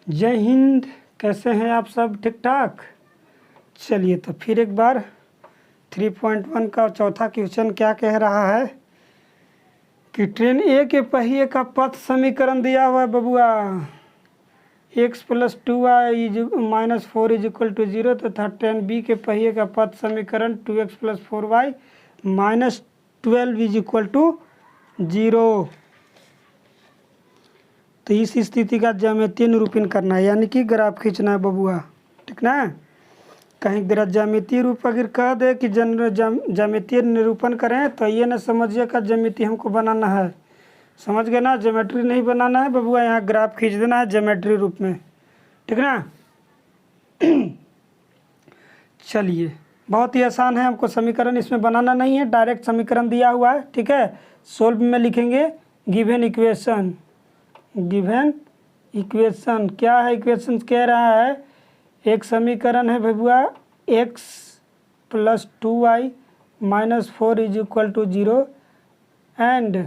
जय हिंद। कैसे हैं आप सब? ठीक ठाक। चलिए तो फिर एक बार 3.1 का चौथा क्वेश्चन क्या कह रहा है कि ट्रेन ए के पहिए का पथ समीकरण दिया हुआ है बबुआ। x + 2y - 4 = 0 तथा ट्रेन बी के पहिए का पथ समीकरण 2x + 4y - 12 = 0। तो इस स्थिति का ज्यामितीय निरूपण करना है, यानी कि ग्राफ खींचना है बबुआ। ठीक ना। कहीं ज्यामितीय रूप अगर कह दे कि ज्यामितीय निरूपण करें तो ये ना समझिए का ज्यामिति हमको बनाना है। समझ गए ना? ज्योमेट्री नहीं बनाना है बबुआ, यहाँ ग्राफ खींच देना है ज्योमेट्री रूप में। ठीक ना। चलिए, बहुत ही आसान है, हमको समीकरण इसमें बनाना नहीं है, डायरेक्ट समीकरण दिया हुआ है। ठीक है। सोल्व में लिखेंगे गिवन इक्वेशन। गिवन इक्वेशन क्या है? इक्वेशन कह रहा है एक समीकरण है बबुआ x + 2y - 4 = 0 and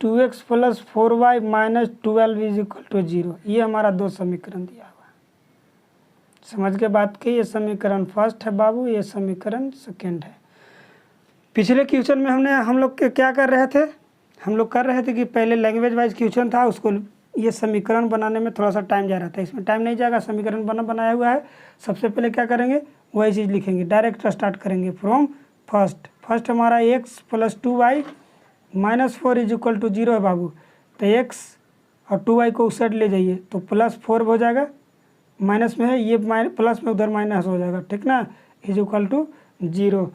2x + 4y - 12 = 0। ये हमारा दो समीकरण दिया हुआ है। समझ के बात की? ये समीकरण फर्स्ट है बाबू, ये समीकरण सेकेंड है। पिछले क्वेश्चन में हम लोग क्या कर रहे थे? हम लोग कर रहे थे कि पहले लैंग्वेज वाइज क्वेश्चन था, उसको ये समीकरण बनाने में थोड़ा सा टाइम जा रहा था। इसमें टाइम नहीं जाएगा, समीकरण बनाया हुआ है। सबसे पहले क्या करेंगे, वही चीज़ लिखेंगे, डायरेक्ट स्टार्ट करेंगे फ्रॉम फर्स्ट हमारा x + 2y - 4 = 0 है बाबू। तो x और 2y को उस साइड ले जाइए तो +4 हो जाएगा, माइनस में है ये प्लस में उधर माइनस हो जाएगा। ठीक ना। = 0।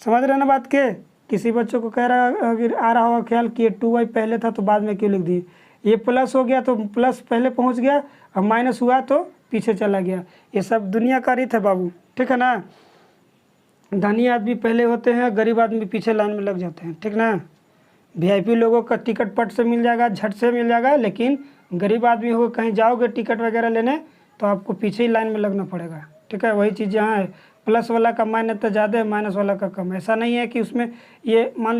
समझ रहे ना बात के? किसी बच्चों को कह रहा अगर आ रहा होगा ख्याल कि ये 2y पहले था तो बाद में क्यों लिख दिए। ये प्लस हो गया तो प्लस पहले पहुंच गया और माइनस हुआ तो पीछे चला गया। ये सब दुनिया का रीत है बाबू। ठीक है ना। धनी आदमी पहले होते हैं, गरीब आदमी पीछे लाइन में लग जाते हैं। ठीक ना। वीआईपी लोगों का टिकट पट से मिल जाएगा, झट से मिल जाएगा, लेकिन गरीब आदमी हो कहीं जाओगे टिकट वगैरह लेने तो आपको पीछे ही लाइन में लगना पड़ेगा। ठीक है। वही चीज़ यहाँ है, प्लस वाला का मान्यता ज़्यादा है, माइनस वाला का कम। ऐसा नहीं है कि उसमें ये मान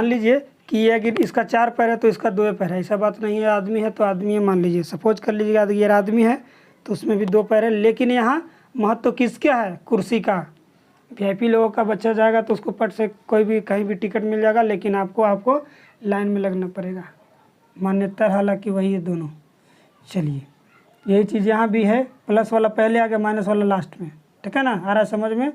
लीजिए कि ये अगर इसका 4 पैर है तो इसका 2 पैर है, ऐसा बात नहीं है। आदमी है तो आदमी है, मान लीजिए, सपोज कर लीजिएगा ये आदमी है तो उसमें भी 2 पैर है, लेकिन यहाँ महत्व किसका है? कुर्सी का। वीआईपी लोगों का बच्चा जाएगा तो उसको पट से कोई भी कहीं भी टिकट मिल जाएगा, लेकिन आपको लाइन में लगना पड़ेगा। मान्यता हालांकि वही है दोनों। चलिए, यही चीज़ यहाँ भी है, प्लस वाला पहले आ गया, माइनस वाला लास्ट में। ठीक है ना। आ रहा है समझ में?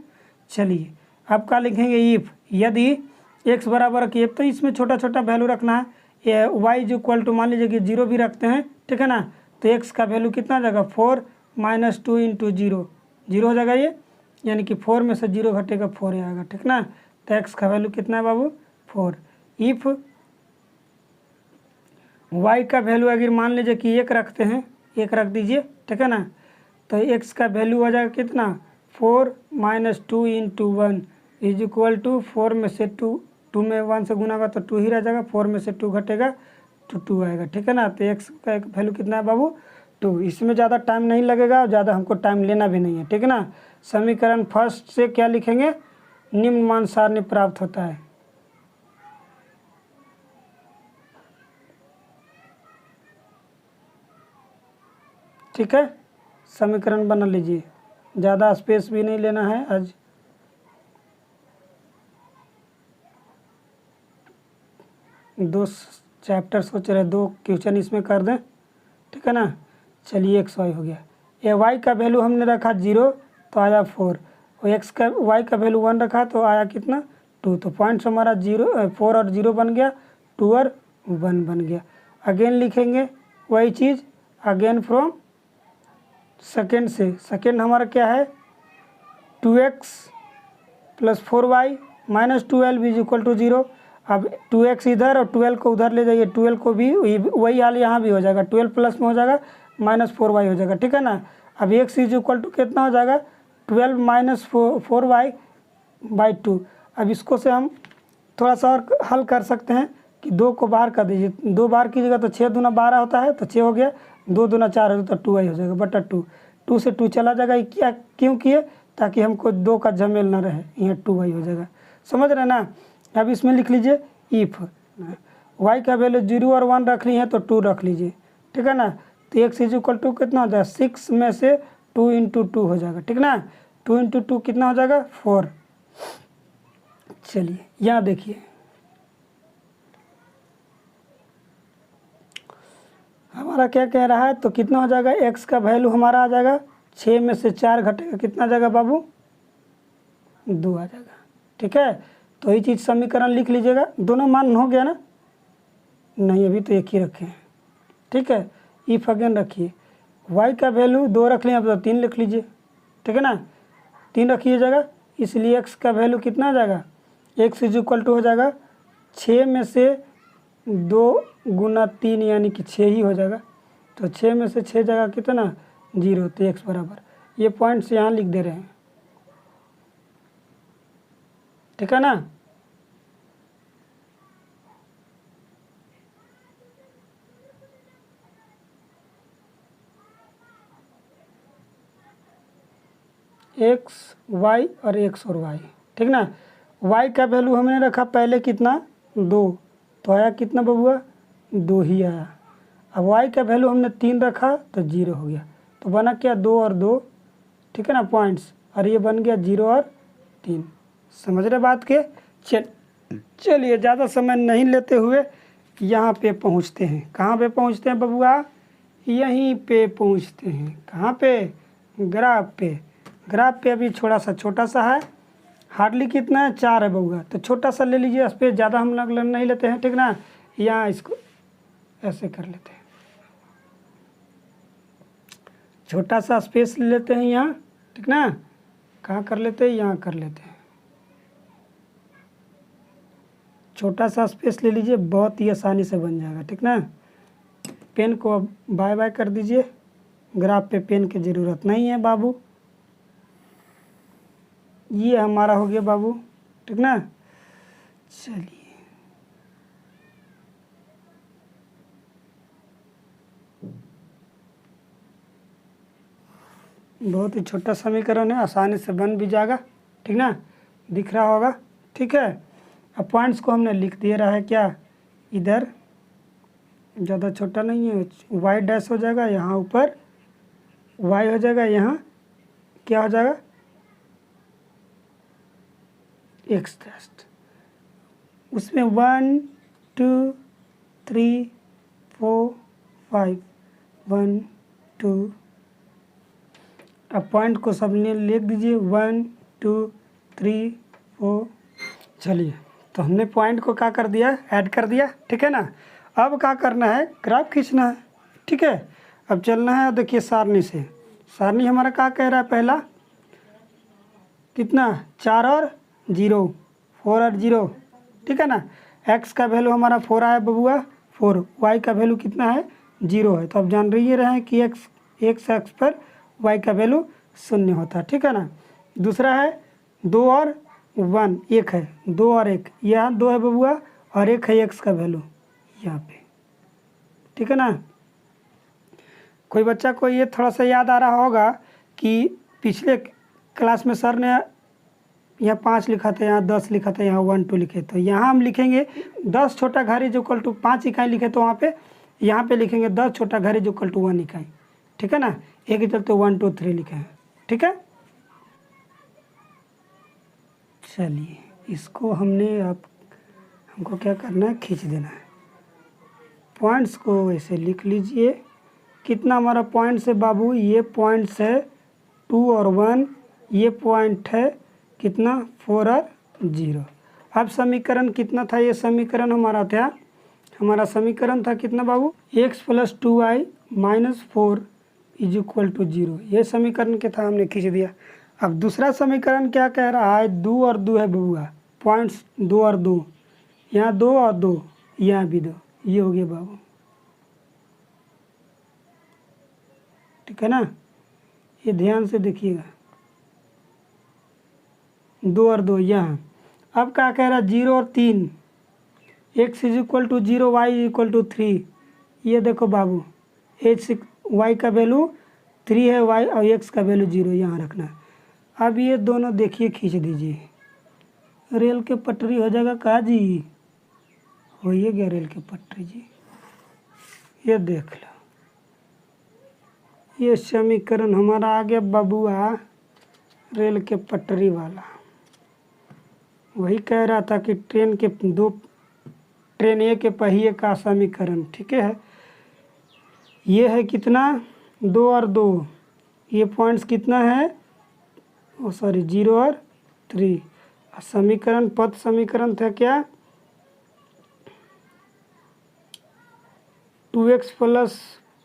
चलिए, अब क्या लिखेंगे? इफ़ यदि x बराबर की, तो इसमें छोटा छोटा वैल्यू रखना है। ये y = मान लीजिए कि 0 भी रखते हैं। ठीक है ना। तो x का वैल्यू कितना आ जाएगा? 4 - 2 × 0, 0 हो जाएगा ये, यानी कि 4 में से 0 घटेगा 4 आएगा। ठीक ना। तो x का वैल्यू कितना है बाबू? 4। इफ़ y का वैल्यू अगर मान लीजिए कि 1 रखते हैं, 1 रख दीजिए। ठीक है ना। तो x का वैल्यू हो जाएगा कितना? 4 - 2 × 1 = 4 में से 2 में 1 से गुना होगा तो 2 ही रह जाएगा, 4 में से 2 घटेगा तो 2 आएगा। ठीक है ना। तो x का वैल्यू कितना है बाबू? 2। इसमें ज़्यादा टाइम नहीं लगेगा और ज़्यादा हमको टाइम लेना भी नहीं है। ठीक है ना। समीकरण फर्स्ट से क्या लिखेंगे? निम्न मान सारणी प्राप्त होता है। ठीक है। समीकरण बना लीजिए, ज़्यादा स्पेस भी नहीं लेना है आज। दो चैप्टर सोच रहे, 2 क्वेश्चन इसमें कर दें। ठीक है ना। चलिए, x y हो गया। ये y का वैल्यू हमने रखा 0 तो आया 4, और y का वैल्यू 1 रखा तो आया कितना? 2। तो पॉइंट्स हमारा 4 और 0 बन गया, 2 और 1 बन गया। अगेन लिखेंगे वही चीज़, अगेन फ्रॉम सेकेंड से। सेकेंड हमारा क्या है? 2x + 4y - 12 = 0। अब 2x इधर और 12 को उधर ले जाइए, 12 को भी वही हाल यहाँ भी हो जाएगा, 12 प्लस में हो जाएगा, -4y हो जाएगा। ठीक है ना। अब x = कितना हो जाएगा? 12 - 4y/2। अब इसको से हम थोड़ा सा और हल कर सकते हैं कि 2 को बाहर कर दीजिए, 2 बाहर कीजिएगा तो 6 दूना 12 होता है, तो 6 हो गया, 2 दूना 4 हो तो 2y हो जाएगा बटा 2। 2 से 2 चला जाएगा। क्या क्यों किए? ताकि हमको 2 का झमेल ना रहे, यहाँ 2y हो जाएगा। समझ रहे ना। अब इसमें लिख लीजिए इफ़ वाई का वैल्यू 0 और 1 रख ली है तो 2 रख लीजिए, ठीक है ना। तो एक्स इज इक्वल टू कितना हो जाएगा 6 में से 2 इंटू 2 हो जाएगा, ठीक ना। 2 इंटू 2 कितना हो जाएगा 4। चलिए यहाँ देखिए हमारा क्या कह रहा है, तो कितना हो जाएगा एक्स का वैल्यू हमारा आ जाएगा 6 में से 4 घटेगा कितना आ जाएगा बाबू 2 आ जाएगा, ठीक है। तो ये चीज़ समीकरण लिख लीजिएगा। दोनों मान हो गया ना, नहीं अभी तो एक ही रखे हैं, ठीक है। इफ अगेन रखिए y का वैल्यू 2 रख लें, अब तो 3 लिख लीजिए, ठीक है ना। 3 रखिएगा, इसलिए x का वैल्यू कितना आ जाएगा x इज इक्वल टू हो जाएगा 6 में से 2 गुना 3 यानी कि 6 ही हो जाएगा। तो 6 में से 6 जगह कितना 0, तो x बराबर ये पॉइंट्स यहाँ लिख दे रहे हैं, ठीक है ना। एक्स वाई और एक्स और वाई, ठीक ना। वाई का वैल्यू हमने रखा पहले कितना 2, तो आया कितना बबुआ 2 ही आया। अब वाई का वैल्यू हमने 3 रखा तो 0 हो गया, तो बना क्या 2 और 2, ठीक है ना पॉइंट्स, और ये बन गया 0 और 3। समझ रहे बात के। चलिए ज़्यादा समय नहीं लेते हुए यहाँ पे पहुँचते हैं। कहाँ पे पहुँचते हैं बबुआ, यहीं पे पहुँचते हैं। कहाँ पे, ग्राफ पे। ग्राफ पे अभी छोटा सा है, हार्डली कितना है 4 है बबुआ, तो छोटा सा ले लीजिए स्पेस, ज़्यादा हम लोग नहीं लेते हैं, ठीक ना। यहाँ इसको ऐसे कर लेते हैं, छोटा सा स्पेस ले लेते हैं यहाँ, ठीक ना। कहाँ कर लेते हैं, यहाँ कर लेते हैं, छोटा सा स्पेस ले लीजिए, बहुत ही आसानी से बन जाएगा, ठीक ना। पेन को अब बाय बाय कर दीजिए, ग्राफ पे पेन की ज़रूरत नहीं है बाबू। ये हमारा हो गया बाबू, ठीक ना। चलिए बहुत ही छोटा समीकरण है, आसानी से बन भी जाएगा, ठीक ना, दिख रहा होगा, ठीक है। अब पॉइंट्स को हमने लिख दिया रहा है क्या इधर, ज़्यादा छोटा नहीं है, वाई डैश हो जाएगा यहाँ ऊपर, वाई हो जाएगा यहाँ क्या हो जाएगा एक्स डैश, उसमें 1 2 3 4 5 1 2। अब पॉइंट को सबने लिख दीजिए 1 2 3 4। चलिए तो हमने पॉइंट को क्या कर दिया, ऐड कर दिया, ठीक है ना। अब क्या करना है, ग्राफ खींचना है, ठीक है। अब चलना है, देखिए सारणी से। सारणी हमारा क्या कह रहा है, पहला कितना 4 और 0, 4 और 0, ठीक है ना। x का वैल्यू हमारा 4 आया बबुआ 4, y का वैल्यू कितना है 0 है। तो अब जान रही रहे हैं कि x पर y का वैल्यू 0 होता है, ठीक है ना। दूसरा है 2 और 1, 1 है, 2 और 1, यहाँ 2 है बबुआ और 1 है x का वैल्यू यहाँ पे, ठीक है ना। कोई बच्चा को ये थोड़ा सा याद आ रहा होगा कि पिछले क्लास में सर ने यहाँ 5 लिखा था, यहाँ 10 लिखा था, यहाँ 1 2 लिखे, तो यहाँ हम लिखेंगे 10 छोटा घर इज इक्वल टू 5 इकाई लिखे, तो वहाँ पे यहाँ पे लिखेंगे 10 छोटा घर इज इक्वल टू 1 इकाई, ठीक है ना। एक ही चलते 1 2 3 लिखे हैं, ठीक है। चलिए इसको हमको क्या करना है, खींच देना है। पॉइंट्स को ऐसे लिख लीजिए। कितना हमारा पॉइंट्स है बाबू, ये पॉइंट्स है 2 और 1, ये पॉइंट है कितना 4 और 0। अब समीकरण कितना था, ये समीकरण हमारा समीकरण था कितना बाबू, x + 2y - 4 is equal to 0। ये समीकरण क्या था, हमने खींच दिया। अब दूसरा समीकरण क्या कह रहा है, 2 और 2 है बबुआ, पॉइंट्स 2 और 2, यहाँ 2 और 2, यहाँ भी 2, ये हो गया बाबू, ठीक है ना। ये ध्यान से देखिएगा, 2 और 2 यहाँ। अब क्या कह रहा है 0 और 3, x is equal to 0, y is equal to 3। ये देखो बाबू y का वैल्यू 3 है, y और x का वैल्यू 0 यहाँ रखना। अब ये दोनों देखिए खींच दीजिए, रेल के पटरी हो जाएगा कहा जी, हो ये गया रेल की पटरी जी। ये देख लो, ये समीकरण हमारा आ गया बबुआ रेल के पटरी वाला। वही कह रहा था कि ट्रेन ए के पहिए का समीकरण, ठीक है। ये है कितना, 2 और 2, ये पॉइंट्स कितना है, ओ सॉरी 0 और 3। समीकरण पद समीकरण था क्या, 2x +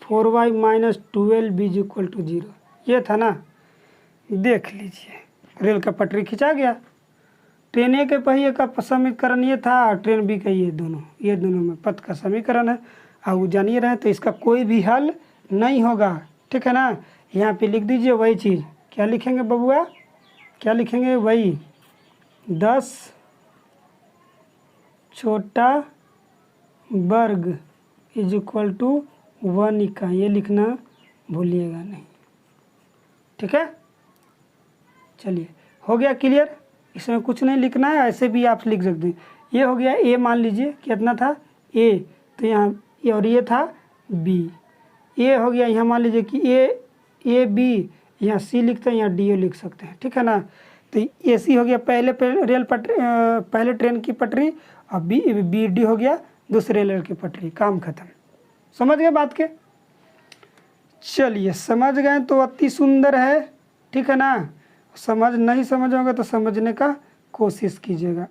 4y - 12 = 0, ये था ना। देख लीजिए रेल का पटरी खिंचा गया। ट्रेन ए के पहिए का समीकरण ये था, और ट्रेन बी का ये दोनों में पद का समीकरण है। वो जानिए रहे तो इसका कोई भी हल नहीं होगा, ठीक है ना। यहाँ पे लिख दीजिए वही चीज़। क्या लिखेंगे बबुआ, क्या लिखेंगे, वही 10 छोटा वर्ग = 1 इकाई, ये लिखना भूलिएगा नहीं, ठीक है। चलिए हो गया क्लियर, इसमें कुछ नहीं लिखना है, ऐसे भी आप लिख सकते हैं। ये हो गया ए, मान लीजिए कितना था ए, तो यहाँ और ये था बी। ए हो गया, यहाँ मान लीजिए कि ए बी, यहाँ सी लिखते हैं, यहाँ डी लिख सकते हैं, ठीक है ना। तो ए सी हो गया पहले पहले ट्रेन की पटरी, और बी डी हो गया दूसरे रेल की पटरी, काम खत्म। समझ गए बात के, चलिए समझ गए तो अति सुंदर है, ठीक है ना। नहीं समझ होगा तो समझने का कोशिश कीजिएगा।